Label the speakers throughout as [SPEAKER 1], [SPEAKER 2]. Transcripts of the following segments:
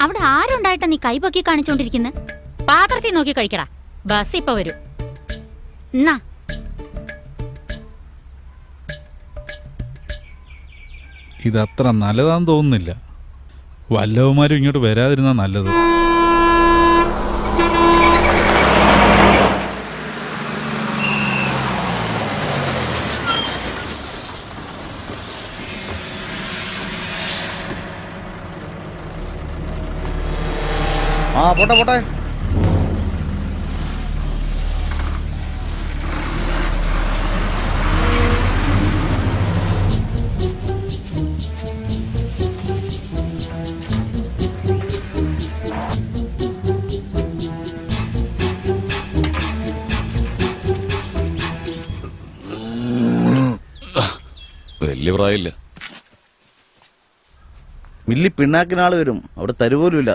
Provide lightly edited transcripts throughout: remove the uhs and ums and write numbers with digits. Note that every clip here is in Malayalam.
[SPEAKER 1] അവിടെ ആരുണ്ടായിട്ടാ നീ കൈപൊക്കി കാണിച്ചോണ്ടിരിക്കുന്നത്? പാത്രത്തിൽ നോക്കി കഴിക്കടാ, ബസ് ഇപ്പൊ വരും. എന്നാ
[SPEAKER 2] ഇതത്ര നല്ലതാന്ന് തോന്നുന്നില്ല. വല്ലവന്മാരും ഇങ്ങോട്ട് വരാതിരുന്നാ നല്ലത്.
[SPEAKER 3] പോട്ടെ പോട്ടെ.
[SPEAKER 4] വലിയ പ്രായമില്ല.
[SPEAKER 3] മില്ലി പിണ്ണാക്കിനാള് വരും, അവിടെ തരുപോലുമില്ല.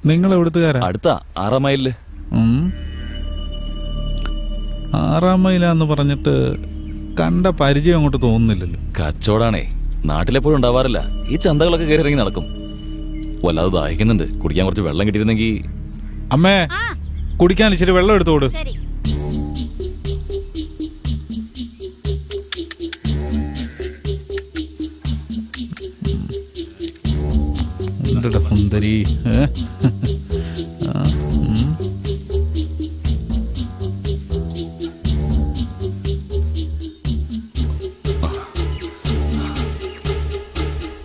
[SPEAKER 2] നിങ്ങൾ എവിടുത്തുകാരാ?
[SPEAKER 4] അടുത്ത 6 മൈലില്.
[SPEAKER 2] 6 മൈലാന്ന് പറഞ്ഞിട്ട് കണ്ട പരിചയം അങ്ങോട്ട് തോന്നുന്നില്ലല്ലോ.
[SPEAKER 4] കച്ചവടാണേ, നാട്ടിലെപ്പോഴും ഉണ്ടാവാറില്ല. ഈ ചന്തകളൊക്കെ കയറി ഇറങ്ങി നടക്കും. വല്ലാതെ ദാഹിക്കുന്നുണ്ട്, കുടിക്കാൻ കുറച്ച് വെള്ളം കിട്ടിയിരുന്നെങ്കിൽ.
[SPEAKER 2] അമ്മേ, കുടിക്കാൻ ഇച്ചിരി വെള്ളം എടുത്തോട്. സുന്ദരി.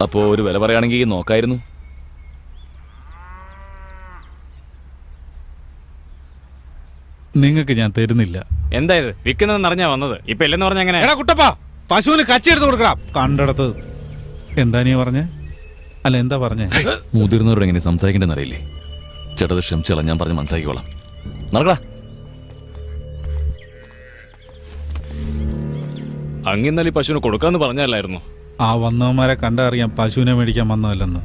[SPEAKER 4] അപ്പോ ഒരു വില പറയുകയാണെങ്കിൽ നോക്കായിരുന്നു.
[SPEAKER 2] നിങ്ങൾക്ക് ഞാൻ തരുന്നില്ല.
[SPEAKER 5] എന്തായത് വിൽക്കുന്നതെന്ന് അറിഞ്ഞാ വന്നത്? ഇപ്പൊ ഇല്ലെന്ന് പറഞ്ഞ എങ്ങനെ?
[SPEAKER 2] കുട്ടപ്പാ, പശുവിന് കച്ചി എടുത്ത് കൊടുക്കണം. കണ്ടെടുത്ത്. എന്താ നീ പറഞ്ഞേ? അല്ല, എന്താ പറഞ്ഞേ?
[SPEAKER 4] മുതിർന്നവരോട് എങ്ങനെ സംസാരിക്കേണ്ടെന്ന് അറിയില്ലേ? ചേട്ടത് ക്ഷമിച്ചോളാം, ഞാൻ പറഞ്ഞ് മനസ്സിലാക്കിക്കോളാം. നടക്കടാ.
[SPEAKER 5] അങ്ങിന്നലെ പശുവിന് കൊടുക്കാന്ന് പറഞ്ഞല്ലായിരുന്നു?
[SPEAKER 2] ആ വന്നവന്മാരെ കണ്ടറിയാം പശുവിനെ മേടിക്കാൻ വന്നതല്ലെന്ന്.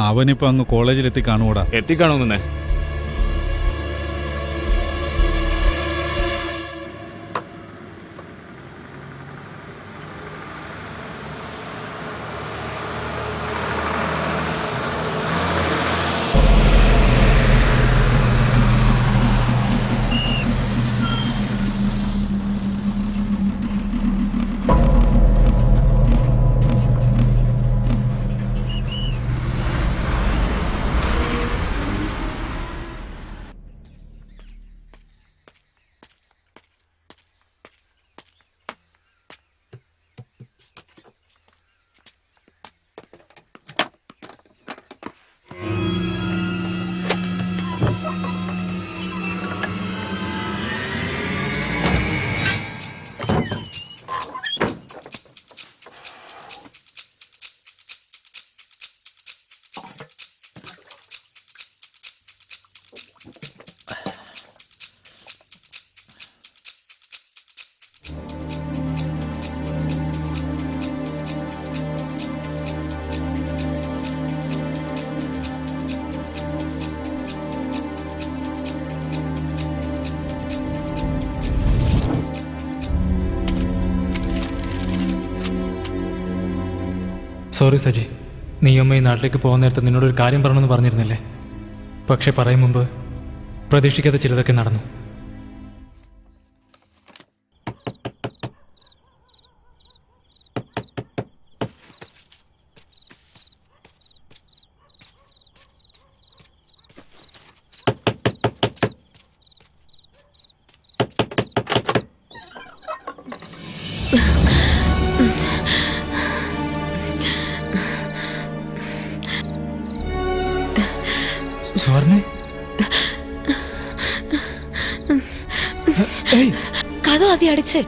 [SPEAKER 2] അവനിപ്പോ അങ്ങ് കോളേജിലെത്തി കാണൂടാ.
[SPEAKER 5] എത്തിക്കാണോന്നേ?
[SPEAKER 6] സോറി സജി, നീയമ്മ ഈ നാട്ടിലേക്ക് പോകുന്ന നേരത്തെ നിന്നോടൊരു കാര്യം പറയണമെന്ന് പറഞ്ഞിരുന്നില്ലേ? പക്ഷെ പറയും മുമ്പ് പ്രതീക്ഷിക്കാത്ത ചിലതൊക്കെ നടന്നു. സുവർണേ,
[SPEAKER 7] കഥ ആദ്യം അടിച്ചേ.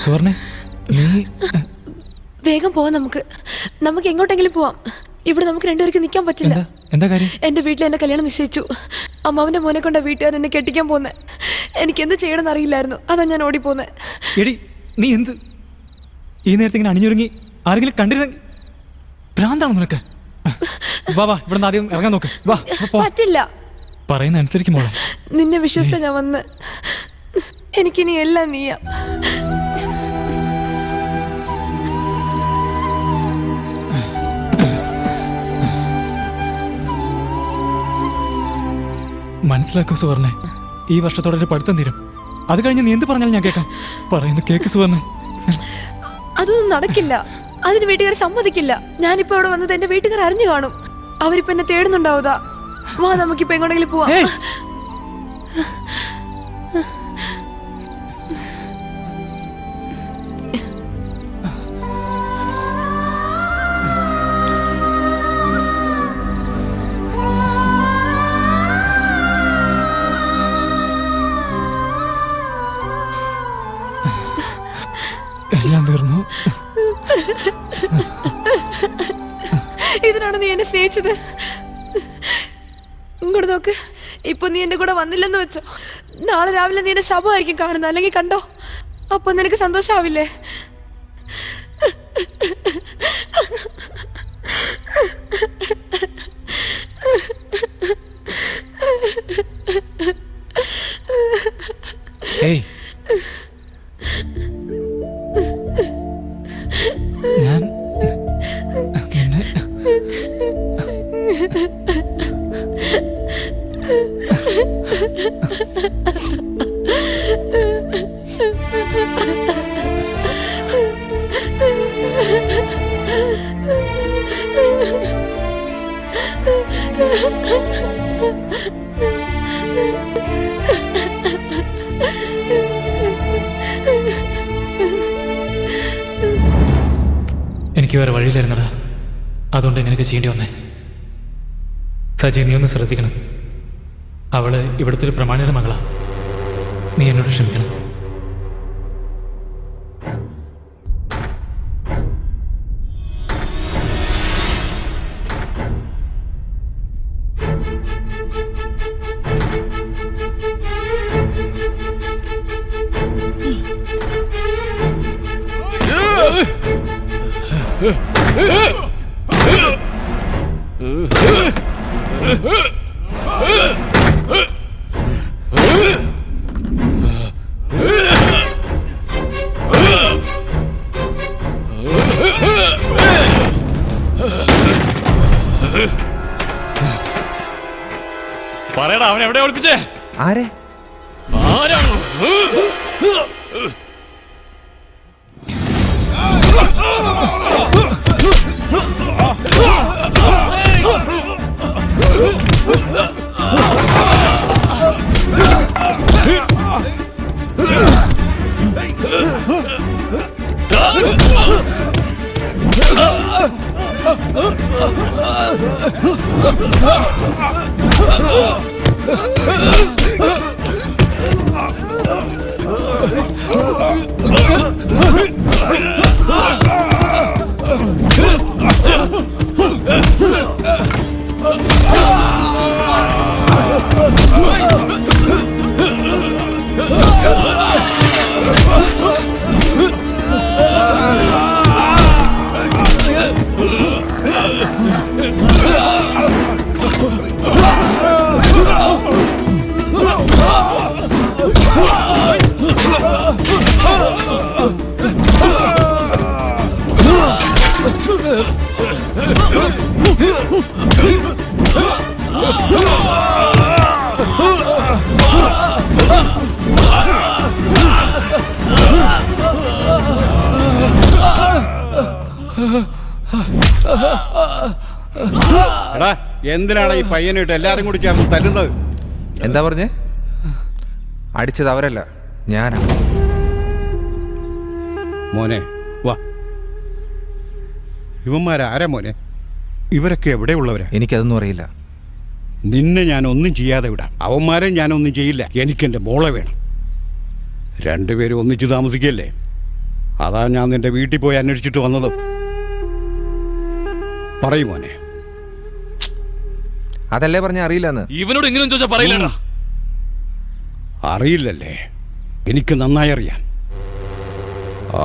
[SPEAKER 6] സുവർണേ, നീ
[SPEAKER 7] വേഗം പോവാം. നമുക്ക് എങ്ങോട്ടെങ്കിലും പോവാം. ഇവിടെ നമുക്ക് രണ്ടുപേർക്ക് നിൽക്കാൻ പറ്റില്ല.
[SPEAKER 6] എന്താ കാര്യം?
[SPEAKER 7] എന്റെ വീട്ടിൽ എന്നെ കല്യാണം നിശ്ചയിച്ചു. അമ്മാവന്റെ മോനെ കൊണ്ട് വീട്ടുകാർ എന്നെ കെട്ടിക്കാൻ പോന്നെ. എനിക്ക് എന്ത് ചെയ്യണമെന്ന് അറിയില്ലായിരുന്നു. അതാ ഞാൻ ഓടിപ്പോന്നെ.
[SPEAKER 6] എടി നീ എന്ത് ഈ നേരത്തെ ഇങ്ങനെ അണിഞ്ഞൊരുങ്ങി ആരെങ്കിലും കണ്ടിരുന്ന ഭ്രാന്താണോ നിനക്ക്? വാ വാ, ഇവിടെ ആദ്യം ഇറങ്ങാൻ നോക്ക്. വാ
[SPEAKER 7] പറ്റില്ല.
[SPEAKER 6] പറയുന്ന അനുസരിക്കും മോളെ.
[SPEAKER 7] നിന്നെ വിശ്വസിച്ച ഞാൻ വന്ന്. എനിക്കിനി എല്ലാം നീയാ.
[SPEAKER 6] മനസ്സിലാക്കൂ സുവർണെ, ഈ വർഷത്തോടെ ഒരു പഠിത്തം തീരും. അത് കഴിഞ്ഞ് നീ എന്ത് പറഞ്ഞാലും ഞാൻ കേൾക്കാം. പറയുന്ന കേക്ക് സുവർണെ.
[SPEAKER 7] അതൊന്നും നടക്കില്ല. അതിന് വീട്ടുകാർ സമ്മതിക്കില്ല. ഞാനിപ്പോ ഇവിടെ വന്നത് എന്റെ വീട്ടുകാർ അറിഞ്ഞു കാണും. അവരിപ്പോ എന്നെ തേടുന്നുണ്ടാവുതാ. വാ, നമുക്കിപ്പോ എങ്ങോട്ടെങ്കിലും പോവാം.
[SPEAKER 6] എല്ലാം തീർന്നു.
[SPEAKER 7] ഇതിനാണ് നീ എന്നെ സ്നേഹിച്ചത്. ഇങ്ങോട്ട് നോക്ക്. ഇപ്പൊ നീ എന്റെ കൂടെ വന്നില്ലെന്ന് വെച്ചോ, നാളെ രാവിലെ നീ എന്നെ ശവമായിരിക്കും കാണുന്നത്. അല്ലെങ്കിൽ കണ്ടോ, അപ്പൊ നിനക്ക് സന്തോഷാവില്ലേ?
[SPEAKER 6] ഏയ്, ഞാൻ നിന്നെ എനിക്ക് വേറെ വഴിയിലായിരുന്നടാ. അതുകൊണ്ട് എങ്ങനെയൊക്കെ ചെയ്യേണ്ടി വന്നേ. സജി, നീ ഒന്ന് ശ്രദ്ധിക്കണം. അവള് ഇവിടുത്തെ ഒരു പ്രമാണിയുടെ മകളാ. നീ എന്നോട് ക്ഷമിക്കണം.
[SPEAKER 5] പറയടാ, അവൻ എവിടെ ഒളിപ്പിച്ചേ?
[SPEAKER 8] ആരെ?
[SPEAKER 5] ആരാണോ?
[SPEAKER 9] എടാ, എന്തിനാണ് ഈ പയ്യനായിട്ട് എല്ലാരും കൂടി ചേർന്ന് തല്ലുന്നത്?
[SPEAKER 8] എന്താ പറഞ്ഞേ? അടിച്ചത് അവരല്ല, ഞാനാ.
[SPEAKER 9] മോനെ വാ. ഇവന്മാരാരാ മോനെ? ഇവരൊക്കെ എവിടെയുള്ളവരാ?
[SPEAKER 8] എനിക്കതൊന്നും അറിയില്ല.
[SPEAKER 9] നിന്നെ ഞാൻ ഒന്നും ചെയ്യാതെ വിടാം. അവന്മാരെ ഞാനൊന്നും ചെയ്യില്ല. എനിക്കെൻ്റെ മോളെ വേണം. രണ്ടുപേരും ഒന്നിച്ച് താമസിക്കല്ലേ? അതാ ഞാൻ നിന്റെ വീട്ടിൽ പോയി അന്വേഷിച്ചിട്ട് വന്നത്. പറയൂ മോനെ.
[SPEAKER 8] അതല്ലേ പറഞ്ഞ അറിയില്ലെന്ന്.
[SPEAKER 5] ഇവനോട് എങ്ങനെയും ചോദിച്ചാ പറയില്ലടാ.
[SPEAKER 9] അറിയില്ലല്ലേ? എനിക്ക് നന്നായി അറിയാം.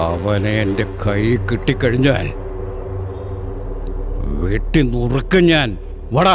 [SPEAKER 9] അവനെ എൻ്റെ കൈ കിട്ടിക്കഴിഞ്ഞാൽ വെട്ടി നുറുക്കും ഞാൻ. വടാ.